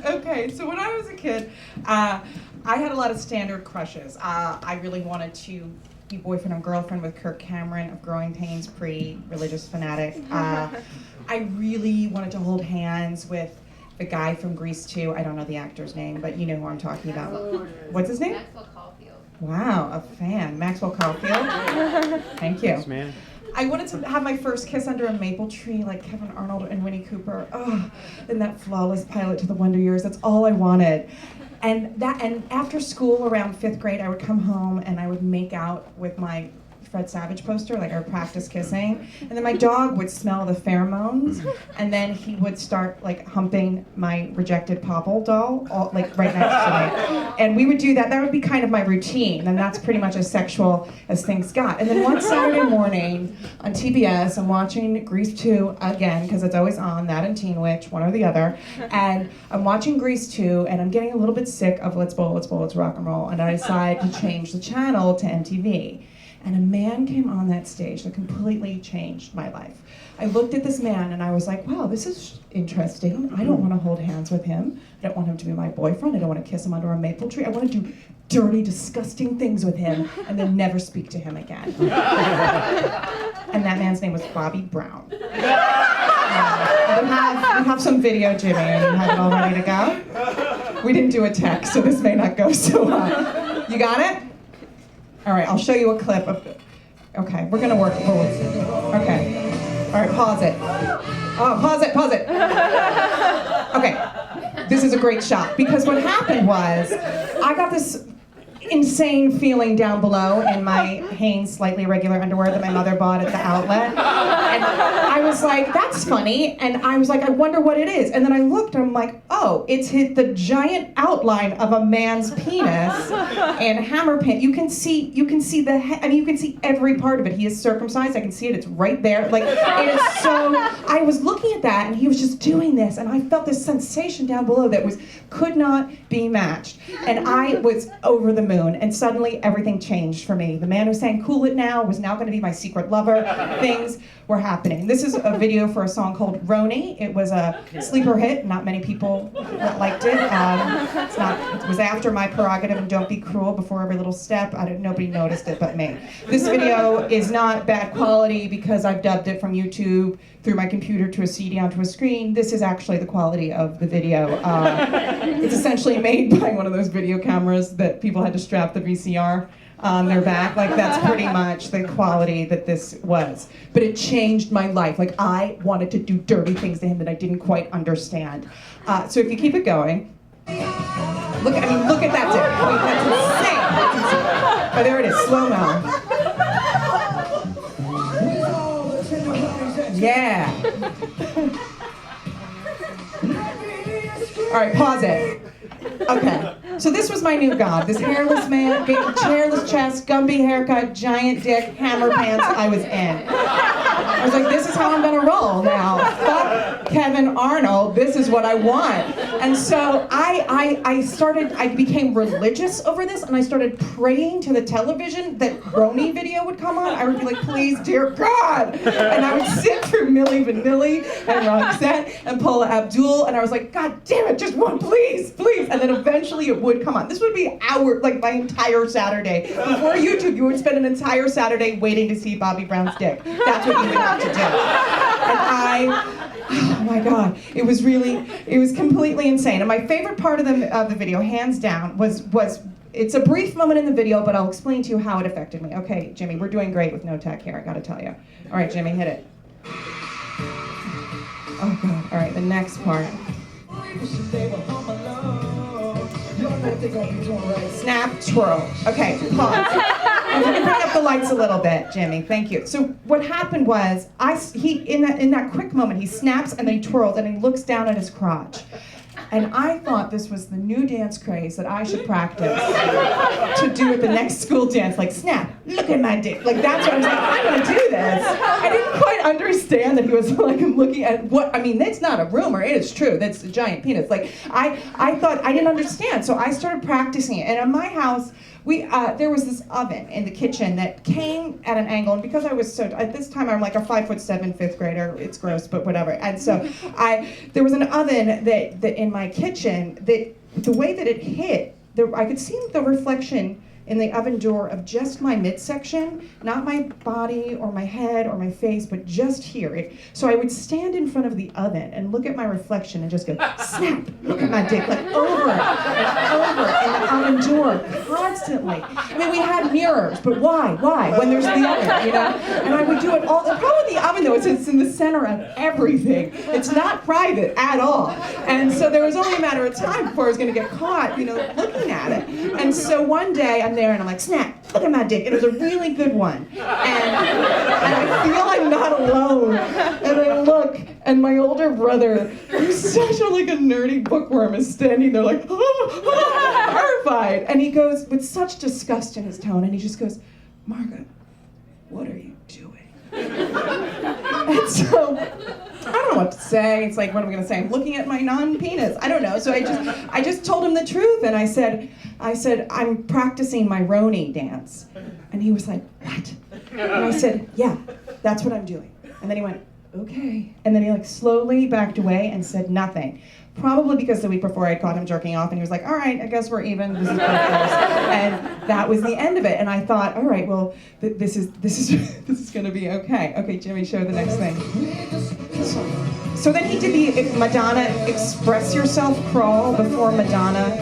Okay, so when I was a kid, I had a lot of standard crushes. I really wanted to be boyfriend and girlfriend with Kirk Cameron of Growing Pains, pre-religious fanatic. I really wanted to hold hands with the guy from Grease 2. I don't know the actor's name, but you know who I'm talking about. What's his name? Maxwell Caulfield. Wow, a fan. Maxwell Caulfield. Thank you. Thanks, man. I wanted to have my first kiss under a maple tree like Kevin Arnold and Winnie Cooper. Oh, and that flawless pilot to the Wonder Years. That's all I wanted. And after school around 5th grade, I would come home and I would make out with my Fred Savage poster, like I would practice kissing. And then my dog would smell the pheromones, and then he would start like humping my rejected Popple doll, like right next to me. And we would do that. That would be kind of my routine, and that's pretty much as sexual as things got. And then one Saturday morning on TBS, I'm watching Grease 2 again, because it's always on, that and Teen Witch, one or the other. And I'm watching Grease 2, and I'm getting a little bit sick of let's bowl, let's rock and roll. And I decide to change the channel to MTV. And a man came on that stage that completely changed my life. I looked at this man and I was like, wow, this is interesting. I don't want to hold hands with him. I don't want him to be my boyfriend. I don't want to kiss him under a maple tree. I want to do dirty, disgusting things with him and then never speak to him again. And that man's name was Bobby Brown. We have some video, Jimmy, and you have it all ready to go. We didn't do a text, so this may not go so well. You got it? All right, I'll show you a clip of, okay, we're gonna work forward. Okay, all right, pause it. Oh, pause it. Okay, this is a great shot, because what happened was, I got this insane feeling down below in my Hanes slightly irregular underwear that my mother bought at the outlet. And I was like, that's funny. And I was like, I wonder what it is. And then I looked and I'm like, oh, it's the giant outline of a man's penis and hammer pin. You can see you can see every part of it. He is circumcised. I can see it. It's right there. Like, it is so, I was looking at that and he was just doing this and I felt this sensation down below that could not be matched. And I was over the moon. And suddenly everything changed for me. The man who sang "Cool It Now" was now going to be my secret lover. Things were happening. This is a video for a song called Roni. It was a sleeper hit. Not many people liked it. It was after My Prerogative and Don't Be Cruel, Before Every Little Step. Nobody noticed it but me. This video is not bad quality because I've dubbed it from YouTube through my computer to a CD onto a screen. This is actually the quality of the video. It's essentially made by one of those video cameras that people had to strap the VCR on their back. Like, that's pretty much the quality that this was. But it changed my life. Like, I wanted to do dirty things to him that I didn't quite understand. So if you keep it going, look at that dick. I mean, that's insane. Oh, there it is, slow-mo. Yeah. All right, pause it. Okay, so this was my new god. This hairless man, chairless chest, Gumby haircut, giant dick, hammer pants. I was in. I was like, this is how I'm gonna roll now. Fuck Kevin Arnold. This is what I want. And so I became religious over this, and I started praying to the television that Roni video would come on. I would be like, please, dear God. And I would sit through Milli Vanilli and Roxette and Paula Abdul, and I was like, God damn it, just one, please, please. And then eventually it would come on. This would be my entire Saturday. Before YouTube, you would spend an entire Saturday waiting to see Bobby Brown's dick. That's what you would have to do. And oh my God, it was completely insane. And my favorite part of the video, hands down, was it's a brief moment in the video, but I'll explain to you how it affected me. Okay, Jimmy, we're doing great with no tech here, I gotta tell you. All right, Jimmy, hit it. Oh God, all right, the next part. Snap, twirl. Okay, pause. I'm going to bring up the lights a little bit, Jimmy. Thank you. So what happened was, in that quick moment, he snaps and then he twirls and he looks down at his crotch. And I thought this was the new dance craze that I should practice to do at the next school dance, like snap, look at my dick. Like, that's what I was like, I'm gonna do this. I didn't quite understand that he was like looking at what, I mean, that's not a rumor, it is true. That's a giant penis. Like, I thought, I didn't understand. So I started practicing it. And in my house, there was this oven in the kitchen that came at an angle, and because I was at this time I'm like a 5'7" fifth grader, it's gross, but whatever. And so there was an oven that in my kitchen that the way that it hit, I could see the reflection in the oven door of just my midsection, not my body or my head or my face, but just here. So I would stand in front of the oven and look at my reflection and just go, snap, look at my dick, like over and over in the oven door, constantly. I mean, we had mirrors, but why? When there's the oven, you know? And I would do it all. The problem with the oven, though, is it's in the center of everything. It's not private at all. And so there was only a matter of time before I was gonna get caught, you know, looking at it. And so one day, I'm there and I'm like, snap, look at my dick. It was a really good one. And I feel I'm not alone. And I look, and my older brother, who's such a nerdy bookworm, is standing there like, horrified. And he goes, with such disgust in his tone, and he just goes, Margot, what are you doing? And so, I don't know what to say. It's like, what am I gonna say? I'm looking at my non-penis. I don't know. So I just told him the truth, and I said, I'm practicing my Roni dance. And he was like, what? And I said, yeah, that's what I'm doing. And then he went, okay. And then he like slowly backed away and said nothing. Probably because the week before I caught him jerking off, and he was like, all right, I guess we're even. This is and that was the end of it. And I thought, all right, well, this is gonna be okay. Okay, Jimmy, show the next thing. So then he did the Madonna Express Yourself crawl before Madonna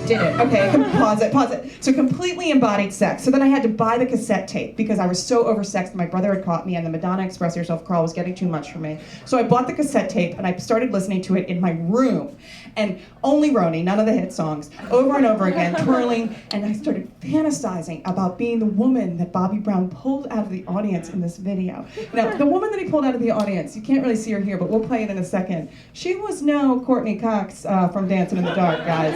did it. Okay, pause it. So completely embodied sex. So then I had to buy the cassette tape because I was so oversexed. My brother had caught me, and the Madonna Express Yourself crawl was getting too much for me. So I bought the cassette tape, and I started listening to it in my room. And only Roni, none of the hit songs, over and over again, twirling. And I started fantasizing about being the woman that Bobby Brown pulled out of the audience in this video. Now, the woman that he pulled out of the audience, you can't really see her here, but we'll play it in a second. She was no Courtney Cox from Dancing in the Dark, guys.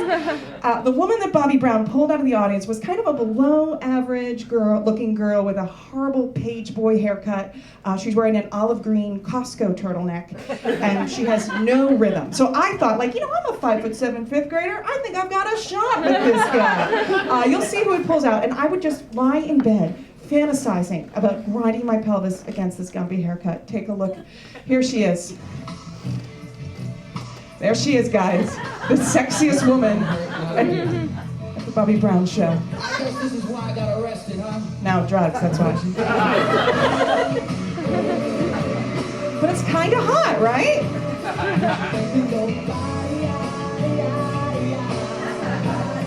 The woman that Bobby Brown pulled out of the audience was kind of a below-average looking girl with a horrible page boy haircut. She's wearing an olive green Costco turtleneck, and she has no rhythm. So I thought, like, you know, I'm a 5'7" fifth grader. I think I've got a shot with this guy. You'll see who he pulls out. And I would just lie in bed, fantasizing about grinding my pelvis against this Gumby haircut. Take a look. Here she is. There she is, guys. The sexiest woman at the Bobby Brown show. I guess this is why I got arrested, huh? Now drugs, that's why. But it's kind of hot, right?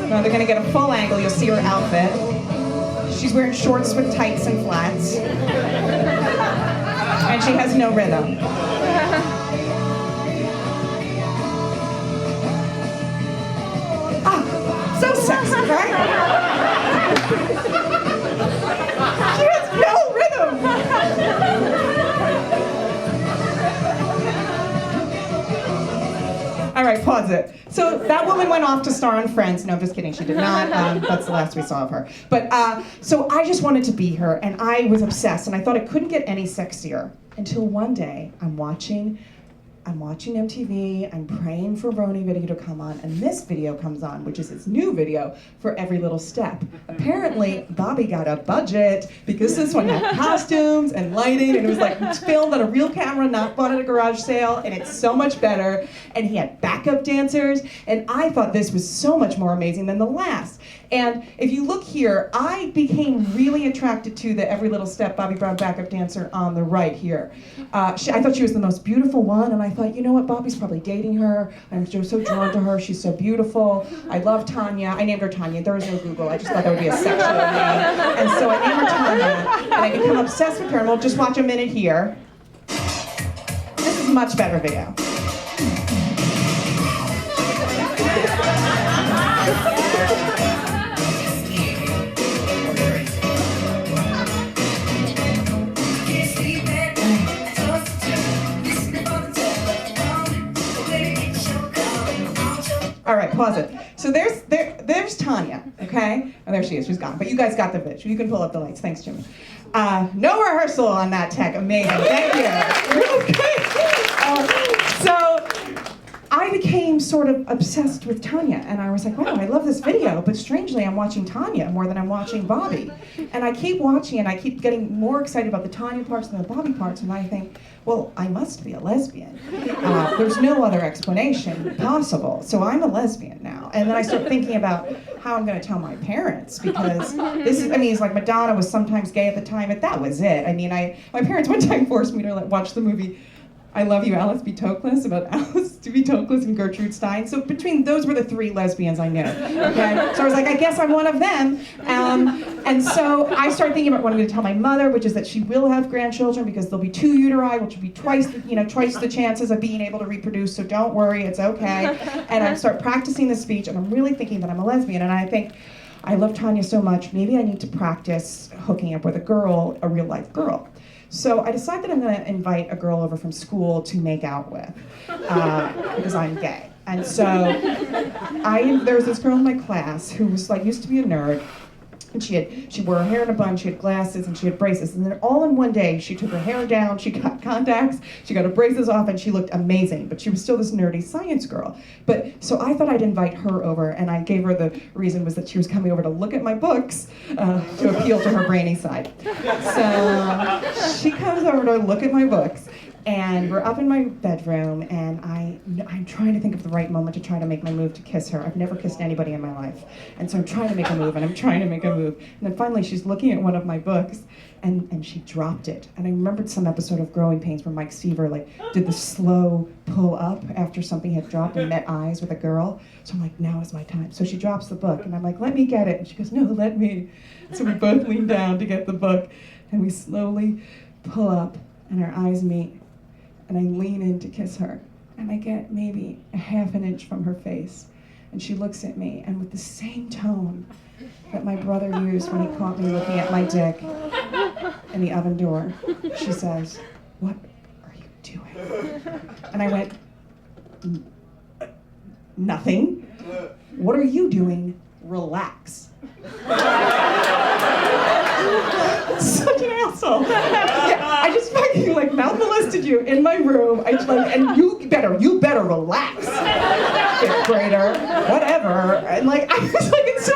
Now they're gonna get a full angle. You'll see her outfit. She's wearing shorts with tights and flats. And she has no rhythm. So sexy, right? She has no rhythm. All right, pause it. So that woman went off to star on Friends. No, I'm just kidding, she did not. That's the last we saw of her. But so I just wanted to be her, and I was obsessed, and I thought it couldn't get any sexier until one day I'm watching MTV, I'm praying for Roni video to come on, and this video comes on, which is his new video for Every Little Step. Apparently, Bobby got a budget, because this one had costumes and lighting, and it was like filmed on a real camera, not bought at a garage sale, and it's so much better, and he had backup dancers, and I thought this was so much more amazing than the last. And if you look here, I became really attracted to the Every Little Step Bobby Brown backup dancer on the right here. I thought she was the most beautiful one, and I thought, you know what, Bobby's probably dating her. I'm just so drawn to her. She's so beautiful. I love Tanya. I named her Tanya. There was no Google. I just thought that would be a sexual name. And so I named her Tanya, and I became obsessed with her. And we'll just watch a minute here. This is a much better video. All right, pause it. So there's Tanya, okay? Oh, there she is, she's gone. But you guys got the bitch. You can pull up the lights. Thanks, Jimmy. No rehearsal on that tech. Amazing. Thank you. So I became sort of obsessed with Tanya, and I was like, wow, I love this video, but strangely I'm watching Tanya more than I'm watching Bobby. And I keep watching, and I keep getting more excited about the Tanya parts than the Bobby parts, and I think, well, I must be a lesbian. There's no other explanation possible, so I'm a lesbian now. And then I start thinking about how I'm going to tell my parents, because this is, I mean, it's like Madonna was sometimes gay at the time, but that was it. I mean, my parents one time forced me to watch the movie I Love You, Alice B. Toklas, about Alice B. Toklas and Gertrude Stein. So between those were the three lesbians I knew. Okay? So I was like, I guess I'm one of them. And so I started thinking about what I'm going to tell my mother, which is that she will have grandchildren because there'll be 2 uteri, which will be twice the chances of being able to reproduce. So don't worry, it's okay. And I start practicing the speech, and I'm really thinking that I'm a lesbian. And I think, I love Tanya so much, maybe I need to practice hooking up with a girl, a real life girl. So I decided that I'm going to invite a girl over from school to make out with, because I'm gay. And so there was this girl in my class who was used to be a nerd, and she wore her hair in a bun, she had glasses, and she had braces. And then all in one day, she took her hair down, she got contacts, she got her braces off, and she looked amazing. But she was still this nerdy science girl. So I thought I'd invite her over, and I gave her the reason was that she was coming over to look at my books to appeal to her brainy side. So she comes over to look at my books, and we're up in my bedroom, and I'm trying to think of the right moment to try to make my move to kiss her. I've never kissed anybody in my life. And so I'm trying to make a move, and I'm trying to make a move. And then finally she's looking at one of my books, and she dropped it. And I remembered some episode of Growing Pains where Mike Seaver did the slow pull up after something had dropped and met eyes with a girl. So I'm like, now is my time. So she drops the book, and I'm like, let me get it. And she goes, no, let me. So we both lean down to get the book, and we slowly pull up, and our eyes meet. And I lean in to kiss her, and I get maybe a half an inch from her face. And she looks at me, and with the same tone that my brother used when he caught me looking at my dick in the oven door, she says, "What are you doing?" And I went, "Nothing. What are you doing? Relax." Such an asshole. Yeah, I just fucking mouth molested you in my room. And you better relax, fifth grader, whatever. And I was and so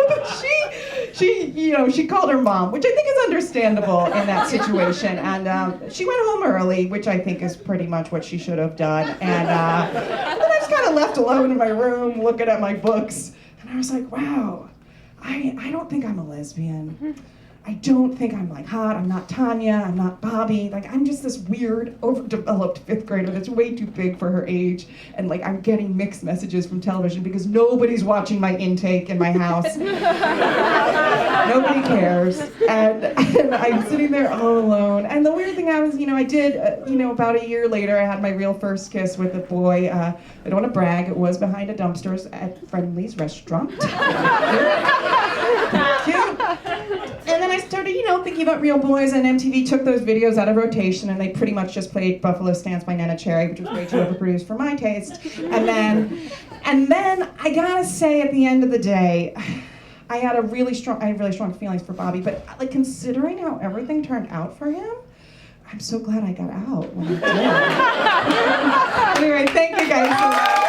she called her mom, which I think is understandable in that situation. And she went home early, which I think is pretty much what she should have done. And then I was kind of left alone in my room looking at my books. And I was like, wow, I don't think I'm a lesbian. I don't think I'm hot, I'm not Tanya, I'm not Bobby, I'm just this weird, overdeveloped fifth grader that's way too big for her age, and I'm getting mixed messages from television because nobody's watching my intake in my house. Nobody cares, and I'm sitting there all alone, and the weird thing I did, about a year later, I had my real first kiss with a boy. I don't want to brag, it was behind a dumpsters at Friendly's restaurant. Cute. And then I started, thinking about real boys, and MTV took those videos out of rotation, and they pretty much just played Buffalo Stance by Nana Cherry, which was way too overproduced for my taste. And then I gotta say, at the end of the day, I had really strong feelings for Bobby, but considering how everything turned out for him, I'm so glad I got out when I did. Anyway, thank you guys so much.